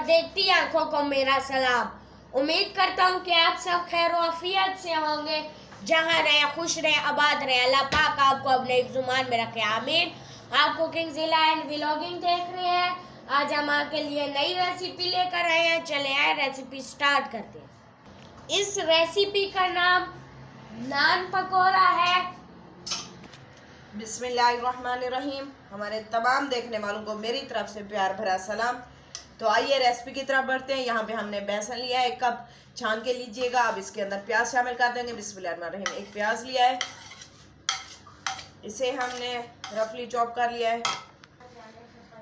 देखती आंखों को मेरा सलाम। उम्मीद करता हूँ कि आप सब खैर आफियत से होंगे। जहाँ रहे खुश रहे आबाद रहे। अल्लाह पाक आपको अपने एक जुबान में रखे, आमीन। आप कुकिंग जिला एंड व्लॉगिंग देख रहे हैं। आज हम आपके लिए नई रेसिपी लेकर आए हैं। चले आए रेसिपी स्टार्ट करते हैं। इस रेसिपी का नाम नान पकौड़ा है। बिस्मिल्लाहिर्रहमानिर्रहीम। हमारे तमाम देखने वालों को मेरी तरफ से प्यार भरा सलाम। तो आइए रेसिपी की तरफ बढ़ते हैं। यहाँ पे हमने बेसन लिया है, 1 कप छान के लीजिएगा। अब इसके अंदर प्याज शामिल कर देंगे। बिस्मिल्लाहिर्रहमानिर्रहीम। 1 प्याज लिया है, इसे हमने रफली चॉप कर लिया है।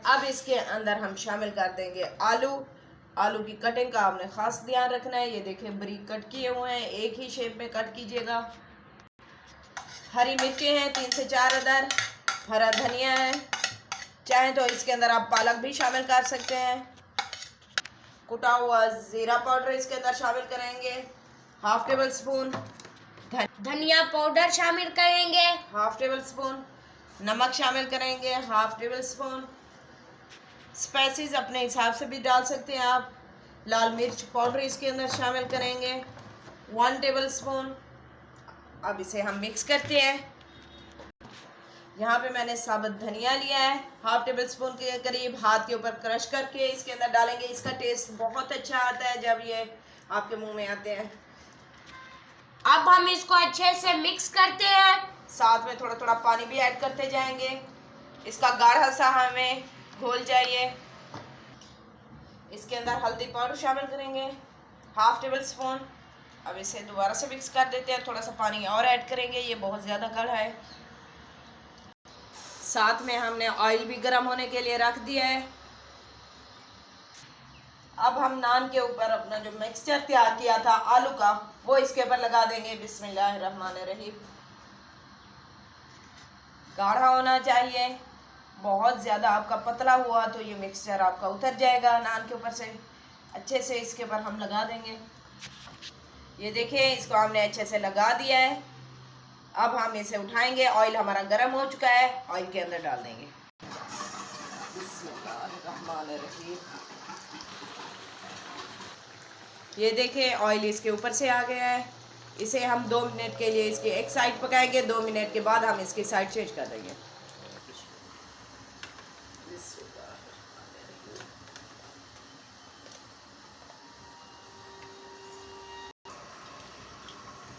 अब इसके अंदर हम शामिल कर देंगे आलू। आलू की कटिंग का आपने खास ध्यान रखना है। ये देखिए बारीक कट किए हुए हैं, एक ही शेप में कट कीजिएगा। हरी मिर्चें हैं 3 से 4 अदर। हरा धनिया है, चाहे तो इसके अंदर आप पालक भी शामिल कर सकते हैं। कुटा हुआ जीरा पाउडर इसके अंदर शामिल करेंगे, 1/2 टेबल स्पून। धनिया पाउडर शामिल करेंगे, 1/2 टेबल स्पून। नमक शामिल करेंगे, 1/2 टेबल स्पून। स्पाइसेस अपने हिसाब से भी डाल सकते हैं आप। लाल मिर्च पाउडर इसके अंदर शामिल करेंगे, 1 टेबल स्पून। अब इसे हम मिक्स करते हैं। यहाँ पे मैंने साबुत धनिया लिया है, 1/2 टेबल स्पून के करीब। हाथ के ऊपर क्रश करके इसके अंदर डालेंगे। इसका टेस्ट बहुत अच्छा आता है जब ये आपके मुंह में आते हैं। अब हम इसको अच्छे से मिक्स करते हैं। साथ में थोड़ा थोड़ा पानी भी ऐड करते जाएंगे। इसका गाढ़ा सा हमें घोल चाहिए। इसके अंदर हल्दी पाउडर शामिल करेंगे, 1/2 टेबल स्पून। अब इसे दोबारा से मिक्स कर देते हैं। थोड़ा सा पानी और ऐड करेंगे, ये बहुत ज़्यादा गाढ़ा है। साथ में हमने ऑयल भी गर्म होने के लिए रख दिया है। अब हम नान के ऊपर अपना जो मिक्सचर तैयार किया था आलू का, वो इसके ऊपर लगा देंगे। बिस्मिल्लाहिर्रहमानिर्रहीम। गाढ़ा होना चाहिए, बहुत ज़्यादा आपका पतला हुआ तो ये मिक्सचर आपका उतर जाएगा नान के ऊपर से। अच्छे से इसके ऊपर हम लगा देंगे। ये देखिए इसको हमने अच्छे से लगा दिया है। अब हम इसे उठाएंगे। ऑयल हमारा गर्म हो चुका है, ऑयल के अंदर डाल देंगे। बिस्मिल्लाहिर्रहमानिर्रहीम। ये देखिए ऑयल इसके ऊपर से आ गया है। इसे हम 2 मिनट के लिए इसकी एक साइड पकाएंगे। 2 मिनट के बाद हम इसकी साइड चेंज कर देंगे।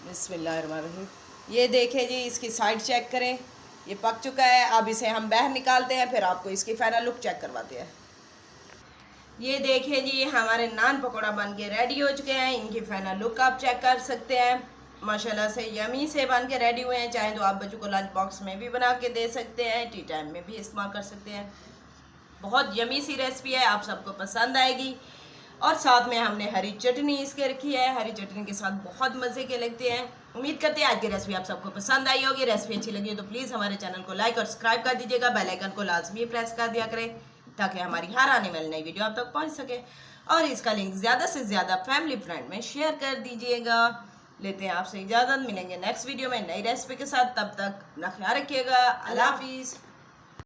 बिस्मिल्लाहिर्रहमानिर्रहीम। ये देखिए जी, इसकी साइड चेक करें, ये पक चुका है। अब इसे हम बाहर निकालते हैं, फिर आपको इसकी फाइनल लुक चेक करवाते हैं। ये देखिए जी, हमारे नान पकौड़ा बन के रेडी हो चुके हैं। इनकी फाइनल लुक आप चेक कर सकते हैं। माशाल्लाह से यमी से बन के रेडी हुए हैं। चाहे तो आप बच्चों को लंच बॉक्स में भी बना के दे सकते हैं, टी टाइम में भी इस्तेमाल कर सकते हैं। बहुत यमी सी रेसिपी है, आप सबको पसंद आएगी। और साथ में हमने हरी चटनी इसके रखी है। हरी चटनी के साथ बहुत मज़े के लगते हैं। उम्मीद करते हैं आज की रेसिपी आप सबको पसंद आई होगी। रेसिपी अच्छी लगी हो तो प्लीज़ हमारे चैनल को लाइक और सब्सक्राइब कर दीजिएगा। बेल आइकन को लाजमी प्रेस कर दिया करें ताकि हमारी हर आने वाली नई वीडियो आप तक पहुंच सके। और इसका लिंक ज़्यादा से ज़्यादा फैमिली फ्रेंड में शेयर कर दीजिएगा। लेते हैं आपसे इजाज़त, मिलेंगे नेक्स्ट वीडियो में नई रेसिपी के साथ। तब तक अपना ख्याल रखिएगा। अल्लाह हाफिज़।